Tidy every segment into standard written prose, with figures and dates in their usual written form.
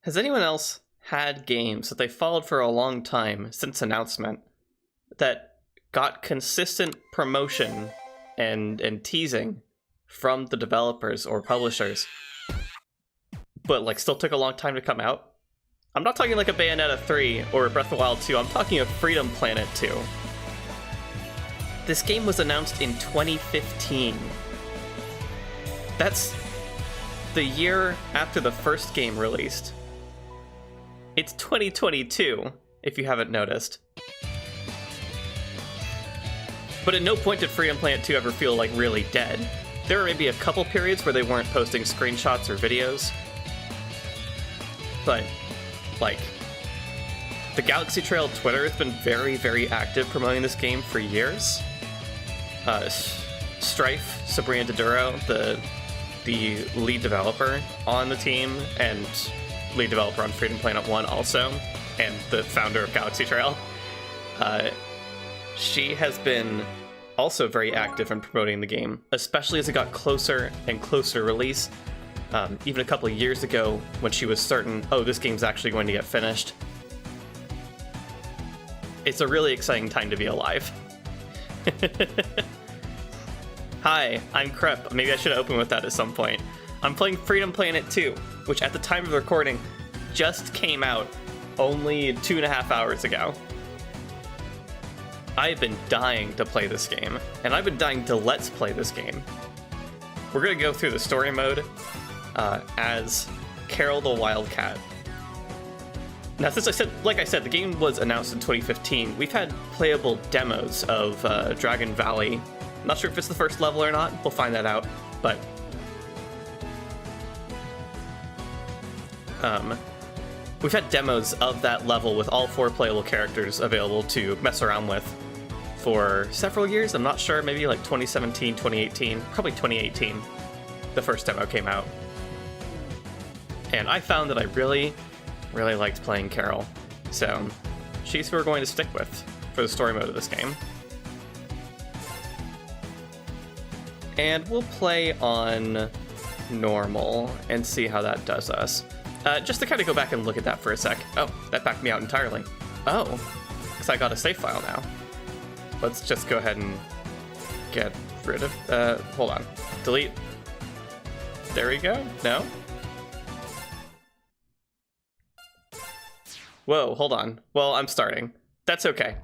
Has anyone else had games that they followed for a long time since announcement that got consistent promotion and teasing from the developers or publishers, but like still took a long time to come out? I'm not talking like a Bayonetta 3 or a Breath of the Wild 2, I'm talking a Freedom Planet 2. This game was announced in 2015. That's the year after the first game released. It's 2022, if you haven't noticed. But at no point did Freedom Planet 2 ever feel like really dead. There were maybe a couple periods where they weren't posting screenshots or videos. But, like, the Galaxytrail Twitter has been very, very active promoting this game for years. Strife, Sabrina Doduro, the lead developer on the team, and lead developer on Freedom Planet 1 also, and the founder of Galaxytrail, she has been also very active in promoting the game, especially as it got closer and closer to release. Even a couple of years ago, when she was certain, oh, this game's actually going to get finished. It's a really exciting time to be alive. Hi, I'm Crep. Maybe I should open with that at some point. I'm playing Freedom Planet 2, which at the time of the recording just came out only 2.5 hours ago. I've been dying to play this game, and I've been dying to let's play this game. We're gonna go through the story mode as Carol the Wildcat. Now, since like I said, the game was announced in 2015. We've had playable demos of Dragon Valley. Not sure if it's the first level or not. We'll find that out. But we've had demos of that level with all 4 playable characters available to mess around with for several years. I'm not sure, maybe like 2017, 2018, probably 2018, the first demo came out. And I found that I really, really liked playing Carol. So she's who we're going to stick with for the story mode of this game. And we'll play on normal and see how that does us. Just to kind of go back and look at that for a sec. Oh, that backed me out entirely. Oh, because I got a save file now. Let's just go ahead and get rid of, hold on. Delete. There we go. No? Whoa, hold on. Well, I'm starting. That's okay.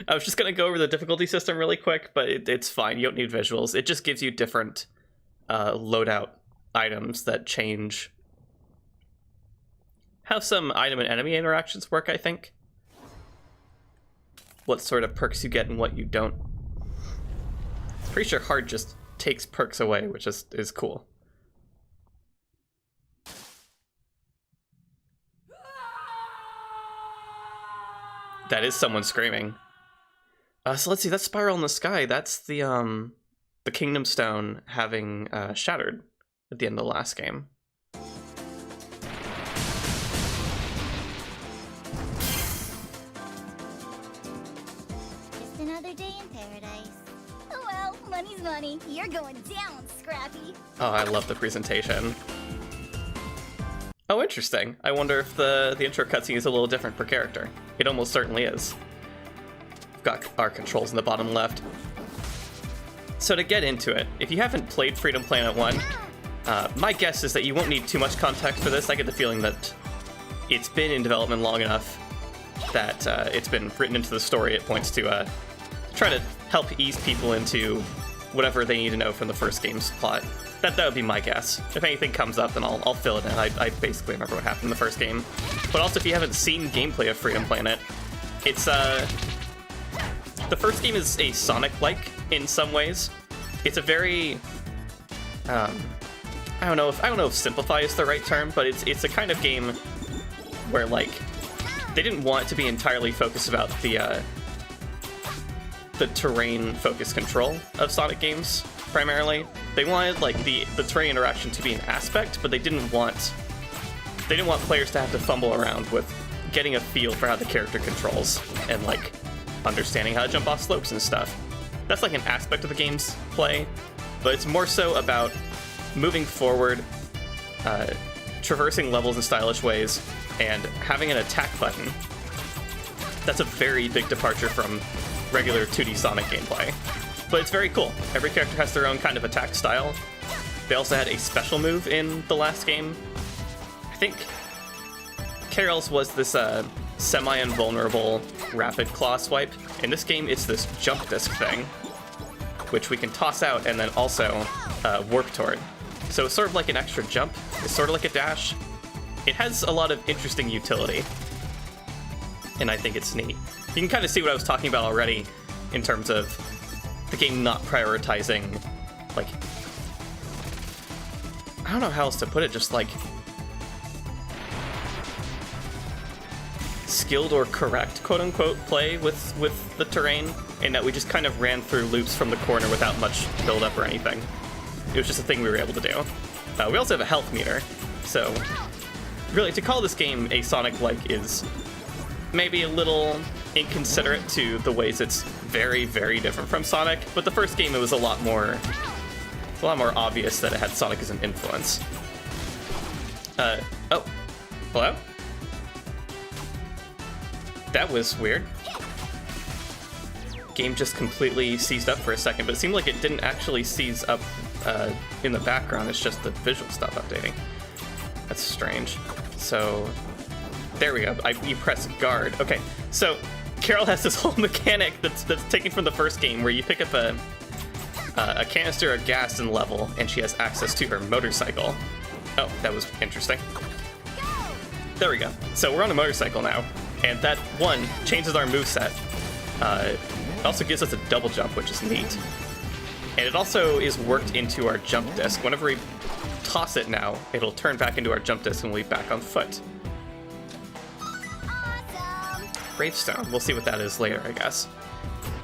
I was just going to go over the difficulty system really quick, but it's fine. You don't need visuals. It just gives you different loadout items that change how some item and enemy interactions work, I think. What sort of perks you get and what you don't. Pretty sure hard just takes perks away, which is cool. That is someone screaming. So let's see, that spiral in the sky, that's the Kingdom Stone having shattered at the end of the last game. Just another day in paradise. Oh well, money's money. You're going down, Scrappy. Oh, I love the presentation. Oh, interesting. I wonder if the intro cutscene is a little different per character. It almost certainly is. We've got our controls in the bottom left. So to get into it, if you haven't played Freedom Planet 1, my guess is that you won't need too much context for this. I get the feeling that it's been in development long enough that it's been written into the story at points to try to help ease people into whatever they need to know from the first game's plot. That would be my guess. If anything comes up, then I'll fill it in. I basically remember what happened in the first game. But also, if you haven't seen gameplay of Freedom Planet, it's the first game is a Sonic-like in some ways. It's a very I don't know if simplify is the right term, but it's a kind of game where like they didn't want it to be entirely focused about the terrain focused control of Sonic games primarily. They wanted like the terrain interaction to be an aspect, but they didn't want players to have to fumble around with getting a feel for how the character controls and like understanding how to jump off slopes and stuff. That's like an aspect of the game's play, but it's more so about moving forward, traversing levels in stylish ways, and having an attack button. That's a very big departure from regular 2D Sonic gameplay. But it's very cool. Every character has their own kind of attack style. They also had a special move in the last game. I think Catgirl's was this semi-invulnerable rapid claw swipe. In this game, it's this jump disc thing, which we can toss out and then also warp toward. So it's sort of like an extra jump. It's sort of like a dash. It has a lot of interesting utility, and I think it's neat. You can kind of see what I was talking about already in terms of the game not prioritizing, like, I don't know how else to put it, just like skilled or correct, quote-unquote, play with the terrain, and that we just kind of ran through loops from the corner without much build-up or anything. It was just a thing we were able to do. We also have a health meter, so really, to call this game a Sonic-like is maybe a little inconsiderate to the ways it's very, very different from Sonic, but the first game it was a lot more obvious that it had Sonic as an influence. Oh, hello? That was weird. Game just completely seized up for a second, but it seemed like it didn't actually seize up in the background. It's just the visual stuff updating. That's strange. So, there we go. You press guard. Okay, so Catgirl has this whole mechanic that's taken from the first game where you pick up a canister of gas in level, and she has access to her motorcycle. Oh, that was interesting. There we go. So we're on a motorcycle now, and that, one, changes our moveset. It also gives us a double jump, which is neat. And it also is worked into our jump disc. Whenever we toss it now, it'll turn back into our jump disc and we'll be back on foot. Awesome. Gravestone. We'll see what that is later, I guess.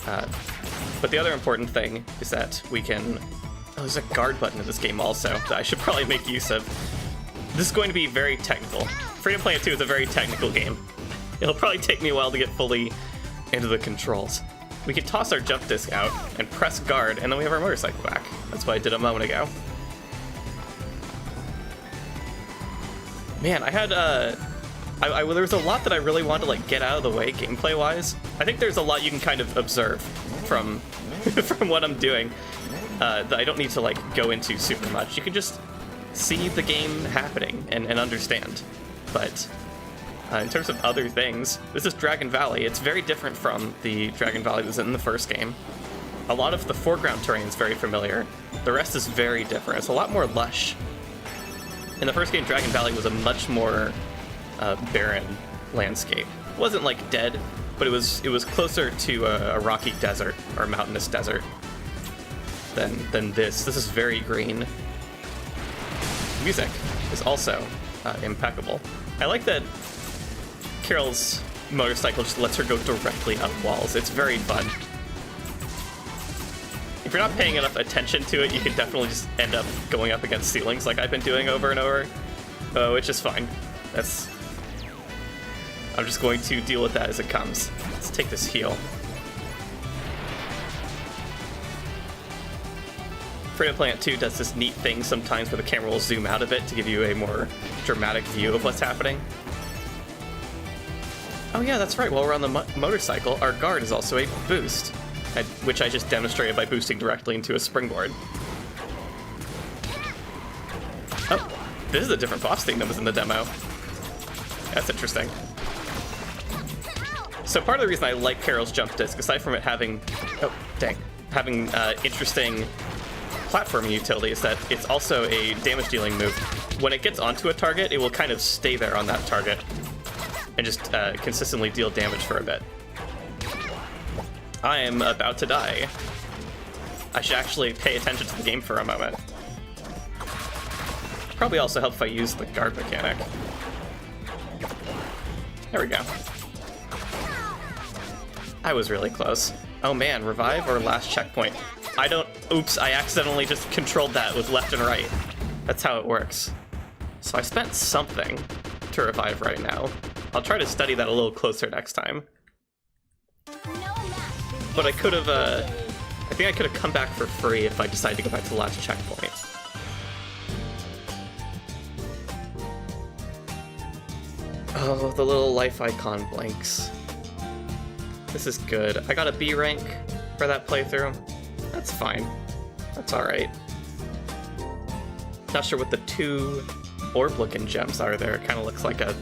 But the other important thing is that we can... Oh, there's a guard button in this game also that I should probably make use of. This is going to be very technical. Freedom Planet 2 is a very technical game. It'll probably take me a while to get fully into the controls. We can toss our jump disc out and press guard, and then we have our motorcycle back. That's what I did a moment ago. Man, I had there was a lot that I really wanted to like get out of the way gameplay-wise. I think there's a lot you can kind of observe from from what I'm doing that I don't need to like go into super much. You can just see the game happening and understand. But in terms of other things, this is Dragon Valley. It's very different from the Dragon Valley that was in the first game. A lot of the foreground terrain is very familiar. The rest is very different. It's a lot more lush. In the first game, Dragon Valley was a much more barren landscape. It wasn't like dead, but it was closer to a rocky desert or mountainous desert than this. This is very green. Music is also impeccable. I like that Catgirl's motorcycle just lets her go directly up walls. It's very fun. If you're not paying enough attention to it, you can definitely just end up going up against ceilings like I've been doing over and over, which is fine. I'm just going to deal with that as it comes. Let's take this heal. Freedom Planet 2 does this neat thing sometimes where the camera will zoom out a bit to give you a more dramatic view of what's happening. Oh yeah, that's right, while we're on the motorcycle, our guard is also a boost, which I just demonstrated by boosting directly into a springboard. Oh, this is a different boss thing that was in the demo. That's interesting. So part of the reason I like Catgirl's jump disc, aside from it having, having interesting platforming utility, is that it's also a damage dealing move. When it gets onto a target, it will kind of stay there on that target and just consistently deal damage for a bit. I am about to die. I should actually pay attention to the game for a moment. Probably also help if I use the guard mechanic. There we go. I was really close. Oh man, revive or last checkpoint? Oops, I accidentally just controlled that with left and right. That's how it works. So I spent something to revive right now. I'll try to study that a little closer next time. But I could have, I think I could have come back for free if I decided to go back to the last checkpoint. Oh, the little life icon blinks. This is good. I got a B rank for that playthrough. That's fine. That's alright. Not sure what the two orb-looking gems are there. It kind of looks like a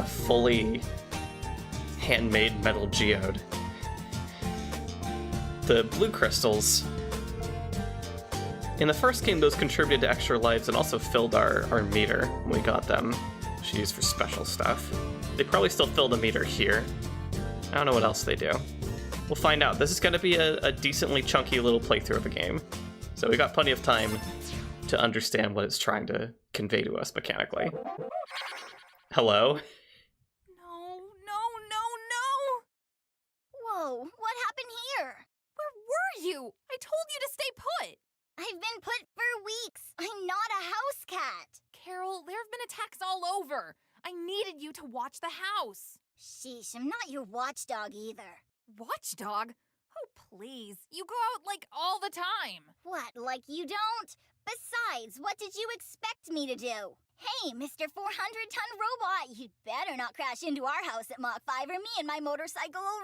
fully handmade metal geode. The blue crystals. In the first game, those contributed to extra lives and also filled our meter when we got them, which we used for special stuff. They probably still fill the meter here. I don't know what else they do. We'll find out. This is going to be a decently chunky little playthrough of the game, so we got plenty of time to understand what it's trying to convey to us mechanically. Hello? No. Whoa, what happened here? Where were you? I told you to stay put. I've been put for weeks. I'm not a house cat. Carol, there have been attacks all over. I needed you to watch the house. Sheesh, I'm not your watchdog either. Watchdog? Oh, please. You go out, like, all the time. What, like you don't? Besides, what did you expect me to do? Hey, Mr. 400-ton robot, you'd better not crash into our house at Mach 5 or me and my motorcycle will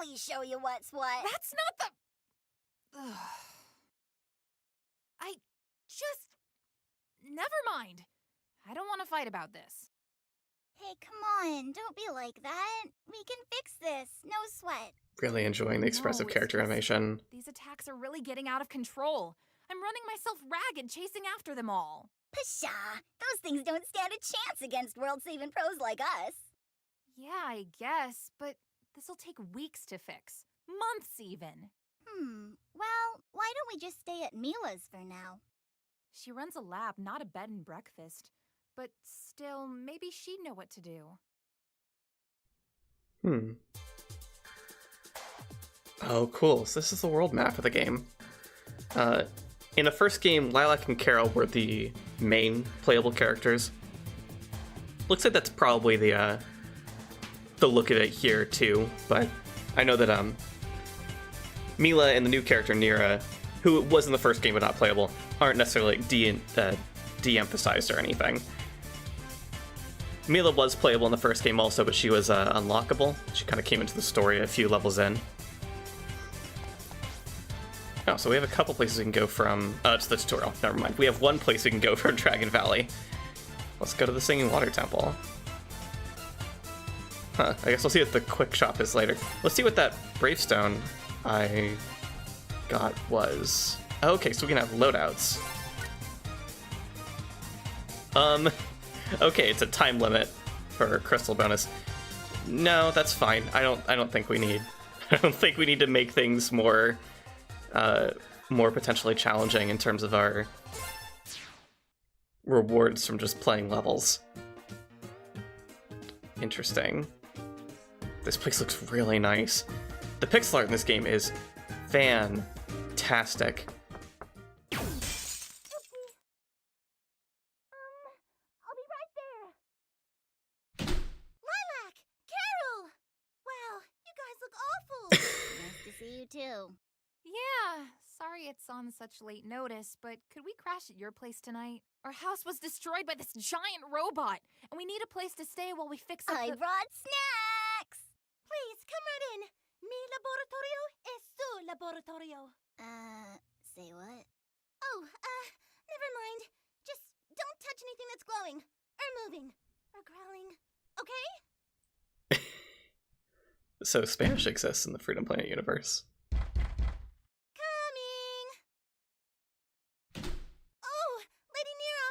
really show you what's what. That's not the... Ugh. Never mind. I don't want to fight about this. Hey, come on, don't be like that. We can fix this, no sweat. Really enjoying the expressive No, character animation. These attacks are really getting out of control. I'm running myself ragged chasing after them all. Pshaw, those things don't stand a chance against world-saving pros like us. Yeah, I guess, but this'll take weeks to fix. Months, even. Well, why don't we just stay at Mila's for now? She runs a lab, not a bed and breakfast. But still, maybe she'd know what to do. Oh, cool. So this is the world map of the game. In the first game, Lilac and Carol were the main playable characters. Looks like that's probably the look of it here too, but I know that Mila and the new character Nira, who was in the first game but not playable, aren't necessarily de-emphasized or anything. Mila was playable in the first game also, but she was unlockable. She kind of came into the story a few levels in. Oh, so we have a couple places we can go from... to the tutorial. Never mind. We have one place we can go from Dragon Valley. Let's go to the Singing Water Temple. Huh, I guess we'll see what the quick shop is later. Let's see what that Bravestone I got was. Okay, so we can have loadouts. Okay, it's a time limit for crystal bonus. No, that's fine. I don't think we need... I don't think we need to make things more potentially challenging in terms of our rewards from just playing levels. Interesting. This place looks really nice. The pixel art in this game is fantastic. I'll be right there. Lilac! Carol! Wow, you guys look awful. Nice to see you too. Yeah, sorry it's on such late notice, but could we crash at your place tonight? Our house was destroyed by this giant robot, and we need a place to stay while we fix up I the... brought snacks! Please, come right in. Mi laboratorio es su laboratorio. Say what? Oh, never mind. Just don't touch anything that's glowing, or moving, or growling, okay? So Spanish exists in the Freedom Planet universe. Coming! Oh, Lady Nira!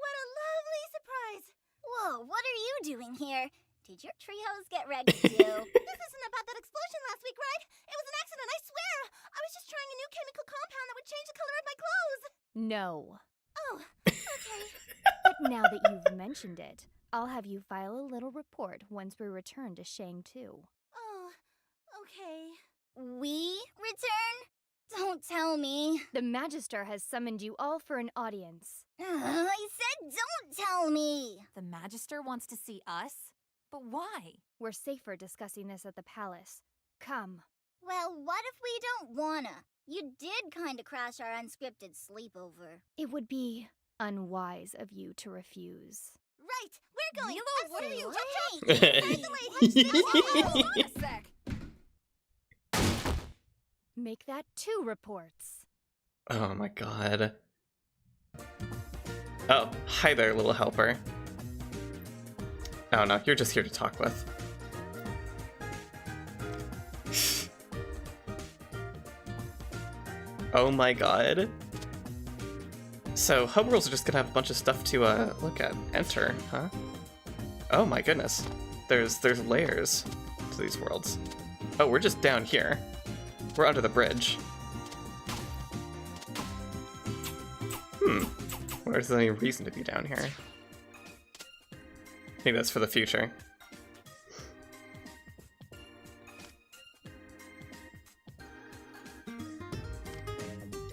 What a lovely surprise! Whoa, what are you doing here? Did your treehouse get wrecked too? This isn't about that explosion last week, right? It was an accident, I swear! I was just trying a new chemical compound that would change the color of my clothes! No. Oh, okay. But now that you've mentioned it, I'll have you file a little report once we return to Shang 2. Oh, okay. We return? Don't tell me. The Magister has summoned you all for an audience. I said don't tell me! The Magister wants to see us? But why? We're safer discussing this at the palace. Come. Well, what if we don't wanna? You did kinda crash our unscripted sleepover. It would be unwise of you to refuse. Right, we're going. Milo, what are you Chop, chop. Hold on a sec. Make that 2 reports. Oh my god. Oh, hi there, little helper. Oh no, you're just here to talk with. Oh my god. So, homeworlds are just gonna have a bunch of stuff to look at. Enter, huh? Oh my goodness. There's layers to these worlds. Oh, we're just down here. We're under the bridge. I wonder if there's any reason to be down here. Maybe that's for the future.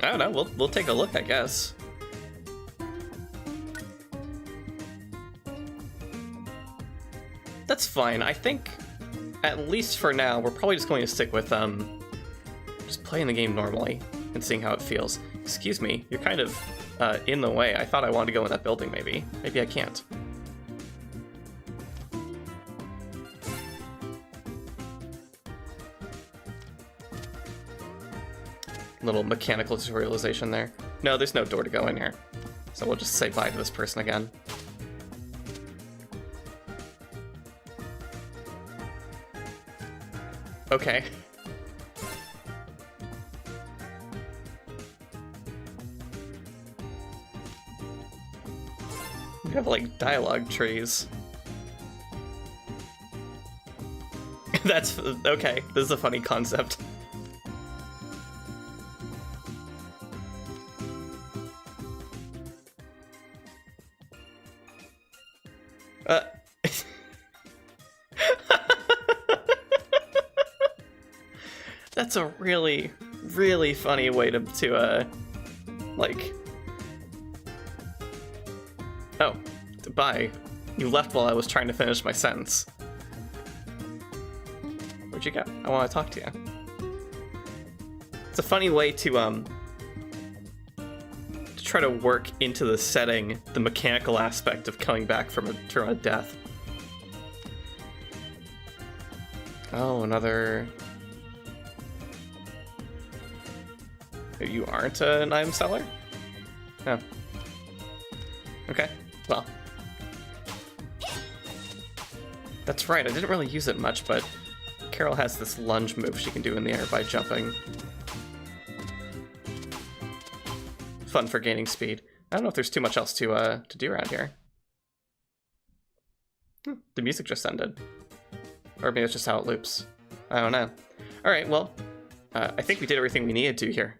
I don't know, we'll take a look, I guess. That's fine. I think, at least for now, we're probably just going to stick with just playing the game normally and seeing how it feels. Excuse me, you're kind of in the way. I thought I wanted to go in that building, maybe. Maybe I can't. Little mechanical tutorialization there. No, there's no door to go in here. So we'll just say bye to this person again. Okay. You have, like, dialogue trees. That's... okay, this is a funny concept. That's a really, really funny way to like... Oh, bye. You left while I was trying to finish my sentence. Where'd you go? I want to talk to you. It's a funny way to try to work into the setting the mechanical aspect of coming back from a death. Oh, another... You aren't an item seller? No. Okay, well. That's right, I didn't really use it much, but Carol has this lunge move she can do in the air by jumping. Fun for gaining speed. I don't know if there's too much else to do around here. The music just ended. Or maybe it's just how it loops. I don't know. Alright, well, I think we did everything we needed to here.